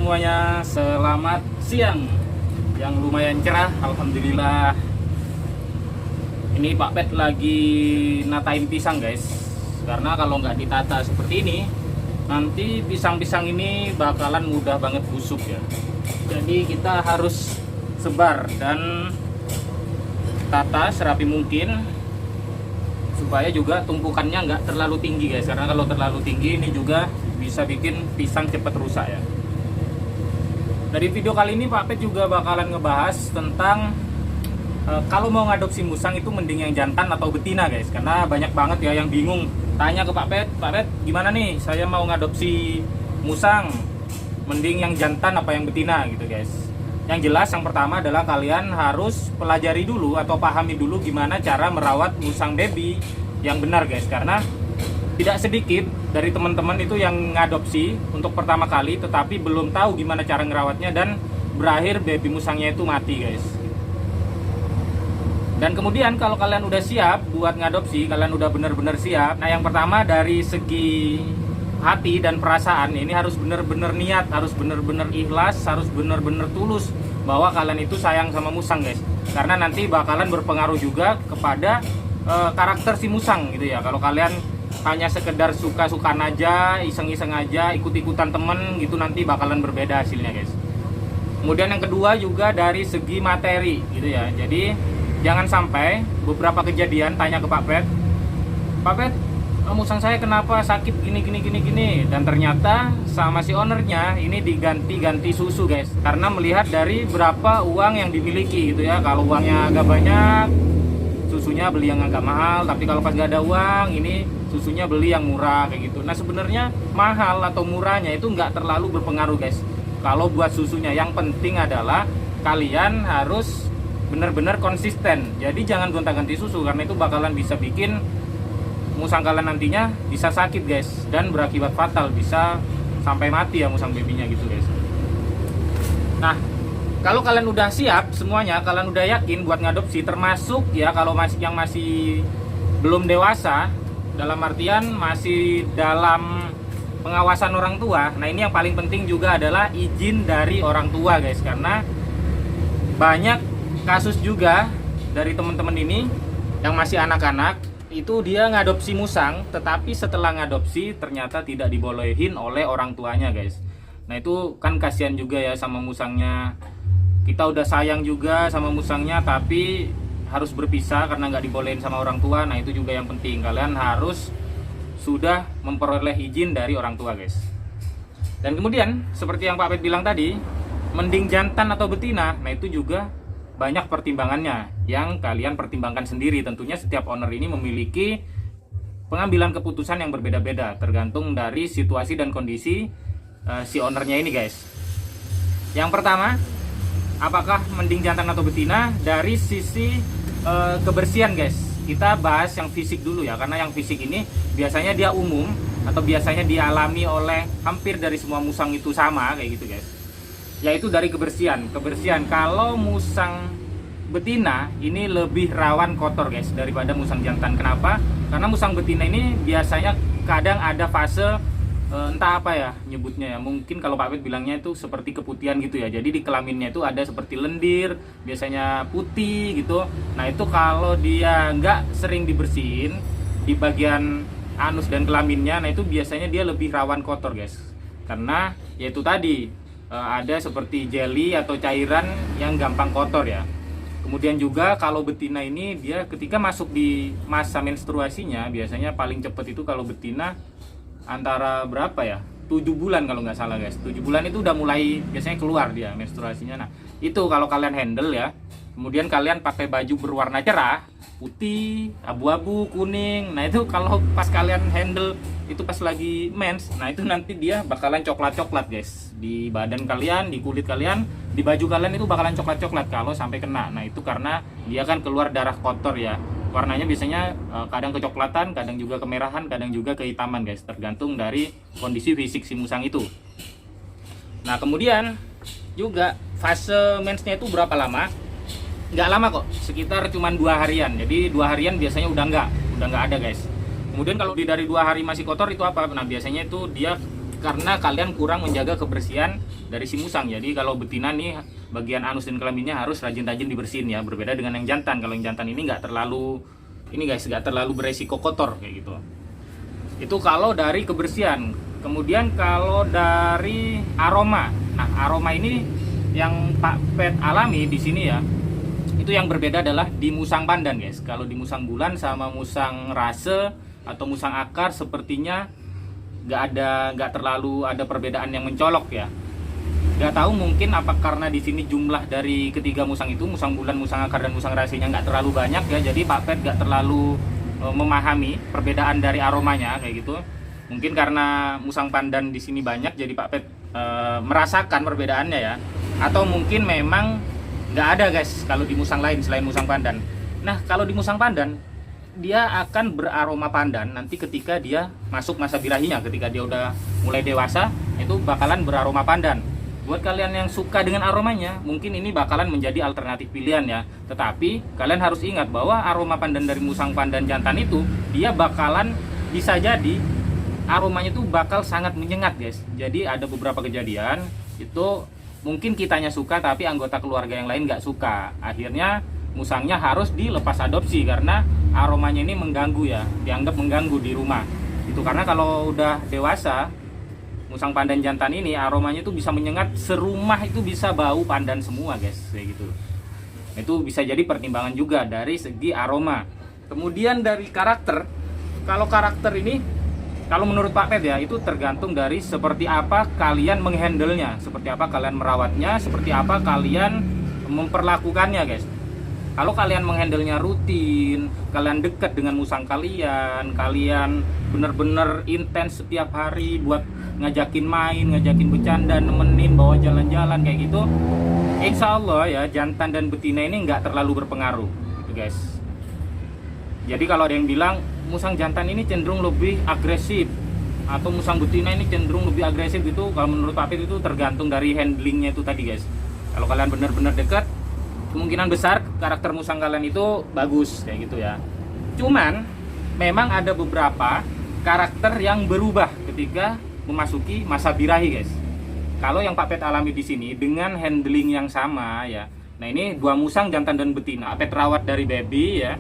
semuanya, selamat siang. Yang lumayan cerah, alhamdulillah. Ini Pak Pet lagi natain pisang guys. Karena kalau nggak ditata seperti ini, nanti pisang-pisang ini bakalan mudah banget busuk ya. Jadi kita harus sebar dan tata serapi mungkin, supaya juga tumpukannya nggak terlalu tinggi guys. Karena kalau terlalu tinggi ini juga bisa bikin pisang cepat rusak ya. Dari video kali ini Pak Pet juga bakalan ngebahas tentang kalau mau ngadopsi musang itu mending yang jantan atau betina guys. Karena banyak banget ya yang bingung tanya ke Pak Pet gimana nih saya mau ngadopsi musang, mending yang jantan apa yang betina gitu guys. Yang jelas yang pertama adalah kalian harus pelajari dulu atau pahami dulu gimana cara merawat musang baby yang benar guys. Karena tidak sedikit dari teman-teman itu yang ngadopsi untuk pertama kali tetapi belum tahu gimana cara ngerawatnya dan berakhir baby musangnya itu mati guys. Dan kemudian kalau kalian udah siap buat ngadopsi, kalian udah bener-bener siap. Nah yang pertama dari segi hati dan perasaan ini harus bener-bener niat, harus bener-bener ikhlas, harus bener-bener tulus bahwa kalian itu sayang sama musang guys. Karena nanti bakalan berpengaruh juga kepada karakter si musang gitu ya. Kalau kalian hanya sekedar suka-sukaan aja, iseng-iseng aja, ikut-ikutan temen gitu, nanti bakalan berbeda hasilnya guys. Kemudian yang kedua juga dari segi materi gitu ya. Jadi jangan sampai beberapa kejadian tanya ke Pak Pet, musang saya kenapa sakit gini, dan ternyata sama si ownernya ini diganti susu guys. Karena melihat dari berapa uang yang dimiliki gitu ya. Kalau uangnya agak banyak, susunya beli yang agak mahal, tapi kalau pas nggak ada uang ini susunya beli yang murah kayak gitu. Nah sebenarnya mahal atau murahnya itu nggak terlalu berpengaruh guys kalau buat susunya. Yang penting adalah kalian harus benar-benar konsisten. Jadi jangan gonta-ganti susu karena itu bakalan bisa bikin musang kalian nantinya bisa sakit guys dan berakibat fatal, bisa sampai mati ya musang babynya gitu guys. Nah kalau kalian udah siap semuanya, kalian udah yakin buat ngadopsi, termasuk ya kalau masih belum dewasa, dalam artian masih dalam pengawasan orang tua. Nah ini yang paling penting juga adalah izin dari orang tua guys. Karena banyak kasus juga dari teman-teman ini yang masih anak-anak, itu dia ngadopsi musang, tetapi setelah ngadopsi ternyata tidak dibolehin oleh orang tuanya guys. Nah itu kan kasihan juga ya sama musangnya. Kita udah sayang juga sama musangnya tapi harus berpisah karena nggak dibolehin sama orang tua. Nah itu juga yang penting, kalian harus sudah memperoleh izin dari orang tua guys. Dan kemudian seperti yang Pak Pet bilang tadi, mending jantan atau betina. Nah itu juga banyak pertimbangannya yang kalian pertimbangkan sendiri. Tentunya setiap owner ini memiliki pengambilan keputusan yang berbeda-beda tergantung dari situasi dan kondisi si ownernya ini guys. Yang pertama, apakah mending jantan atau betina? Dari sisi kebersihan guys, kita bahas yang fisik dulu ya. Karena yang fisik ini biasanya dia umum atau biasanya dialami oleh hampir dari semua musang itu sama kayak gitu guys. Yaitu dari kebersihan. Kalau musang betina ini lebih rawan kotor guys daripada musang jantan. Kenapa? Karena musang betina ini biasanya kadang ada fase entah apa ya nyebutnya ya, mungkin kalau Pak Pet bilangnya itu seperti keputihan gitu ya. Jadi di kelaminnya itu ada seperti lendir, biasanya putih gitu. Nah itu kalau dia nggak sering dibersihin di bagian anus dan kelaminnya, nah itu biasanya dia lebih rawan kotor guys. Karena yaitu tadi ada seperti jelly atau cairan yang gampang kotor ya. Kemudian juga kalau betina ini dia ketika masuk di masa menstruasinya, biasanya paling cepat itu kalau betina antara berapa ya, 7 bulan kalau nggak salah guys. 7 bulan itu udah mulai biasanya keluar dia menstruasinya. Nah itu kalau kalian handle ya, kemudian kalian pakai baju berwarna cerah, putih, abu-abu, kuning. Nah itu kalau pas kalian handle itu pas lagi mens, nah itu nanti dia bakalan coklat-coklat guys. Di badan kalian, di kulit kalian, di baju kalian itu bakalan coklat-coklat kalau sampai kena. Nah itu karena dia kan keluar darah kotor ya. Warnanya biasanya kadang kecoklatan, kadang juga kemerahan, kadang juga kehitaman guys, tergantung dari kondisi fisik si musang itu. Nah kemudian juga fase mensnya itu berapa lama? Nggak lama kok, sekitar cuman 2 harian. Jadi 2 harian biasanya udah nggak ada guys. Kemudian kalau dari 2 hari masih kotor itu apa? Nah biasanya itu dia karena kalian kurang menjaga kebersihan dari si musang. Jadi kalau betina nih bagian anus dan kelaminnya harus rajin-rajin dibersihin ya, berbeda dengan yang jantan. Kalau yang jantan ini nggak terlalu beresiko kotor kayak gitu. Itu kalau dari kebersihan. Kemudian kalau dari aroma, nah aroma ini yang Pak Pet alami di sini ya, itu yang berbeda adalah di musang pandan guys. Kalau di musang bulan sama musang rase atau musang akar sepertinya nggak terlalu ada perbedaan yang mencolok ya. Nggak tahu mungkin apa karena di sini jumlah dari ketiga musang itu, musang bulan, musang akar dan musang rasenya nggak terlalu banyak ya. Jadi Pak Pet nggak terlalu memahami perbedaan dari aromanya kayak gitu. Mungkin karena musang pandan di sini banyak, jadi Pak Pet merasakan perbedaannya ya. Atau mungkin memang nggak ada guys kalau di musang lain selain musang pandan. Nah kalau di musang pandan dia akan beraroma pandan nanti ketika dia masuk masa birahinya. Ketika dia udah mulai dewasa itu bakalan beraroma pandan. Buat kalian yang suka dengan aromanya, mungkin ini bakalan menjadi alternatif pilihan ya. Tetapi kalian harus ingat bahwa aroma pandan dari musang pandan jantan itu dia bakalan bisa jadi aromanya itu bakal sangat menyengat guys. Jadi ada beberapa kejadian itu mungkin kitanya suka tapi anggota keluarga yang lain nggak suka. Akhirnya musangnya harus dilepas adopsi karena aromanya ini mengganggu ya, dianggap mengganggu di rumah. Itu karena kalau udah dewasa musang pandan jantan ini aromanya itu bisa menyengat, serumah itu bisa bau pandan semua guys kayak gitu. Itu bisa jadi pertimbangan juga dari segi aroma. Kemudian dari karakter, kalau karakter ini kalau menurut Pak Pet ya itu tergantung dari seperti apa kalian menghandle-nya, seperti apa kalian merawatnya, seperti apa kalian memperlakukannya guys. Kalau kalian menghandle-nya rutin, kalian dekat dengan musang kalian, kalian bener-bener intens setiap hari buat ngajakin main, ngajakin bercanda, nemenin, bawa jalan-jalan kayak gitu, insya Allah ya jantan dan betina ini nggak terlalu berpengaruh gitu guys. Jadi kalau ada yang bilang musang jantan ini cenderung lebih agresif atau musang betina ini cenderung lebih agresif gitu, kalau menurut Pak Pet itu tergantung dari handlingnya itu tadi guys. Kalau kalian bener-bener dekat, kemungkinan besar karakter musang kalian itu bagus kayak gitu ya. Cuman memang ada beberapa karakter yang berubah ketika memasuki masa birahi guys. Kalau yang Pak Pet alami di sini dengan handling yang sama ya. Nah ini dua musang jantan dan betina, Pak Pet rawat dari baby ya.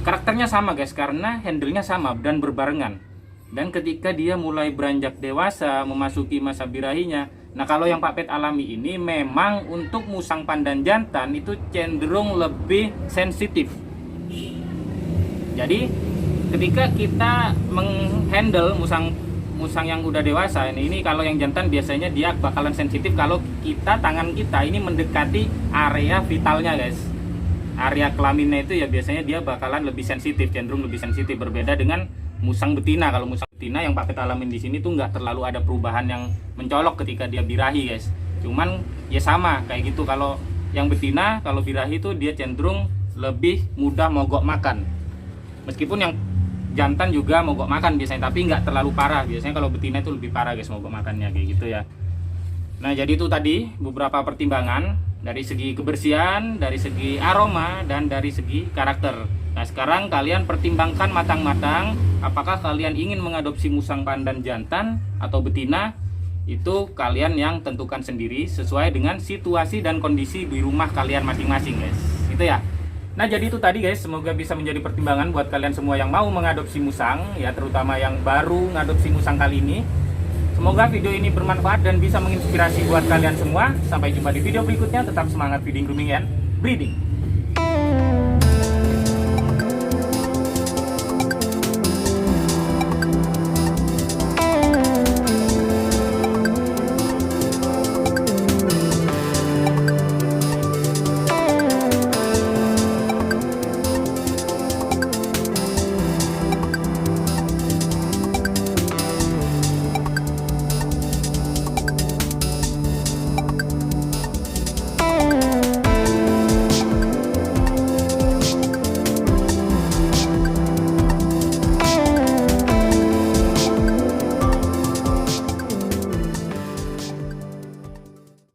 Karakternya sama guys karena handlenya sama dan berbarengan. Dan ketika dia mulai beranjak dewasa memasuki masa birahinya, nah kalau yang Pak Pet alami ini memang untuk musang pandan jantan itu cenderung lebih sensitif. Jadi ketika kita menghandle musang yang udah dewasa ini kalau yang jantan biasanya dia bakalan sensitif kalau tangan kita ini mendekati area vitalnya guys. Area kelaminnya itu ya biasanya dia bakalan lebih sensitif, cenderung lebih sensitif, berbeda dengan musang betina. Kalau musang betina yang Pak Pet alamin di sini tuh nggak terlalu ada perubahan yang mencolok ketika dia birahi guys. Cuman ya sama kayak gitu, kalau yang betina kalau birahi tuh dia cenderung lebih mudah mogok makan. Meskipun yang jantan juga mogok makan biasanya, tapi nggak terlalu parah. Biasanya kalau betina itu lebih parah guys mogok makannya kayak gitu ya. Nah jadi itu tadi beberapa pertimbangan dari segi kebersihan, dari segi aroma, dan dari segi karakter. Nah sekarang kalian pertimbangkan matang-matang apakah kalian ingin mengadopsi musang pandan jantan atau betina. Itu kalian yang tentukan sendiri sesuai dengan situasi dan kondisi di rumah kalian masing-masing guys. Itu ya. Nah jadi itu tadi guys, semoga bisa menjadi pertimbangan buat kalian semua yang mau mengadopsi musang ya, terutama yang baru mengadopsi musang kali ini. Semoga video ini bermanfaat dan bisa menginspirasi buat kalian semua. Sampai jumpa di video berikutnya. Tetap semangat feeding, grooming, and breeding.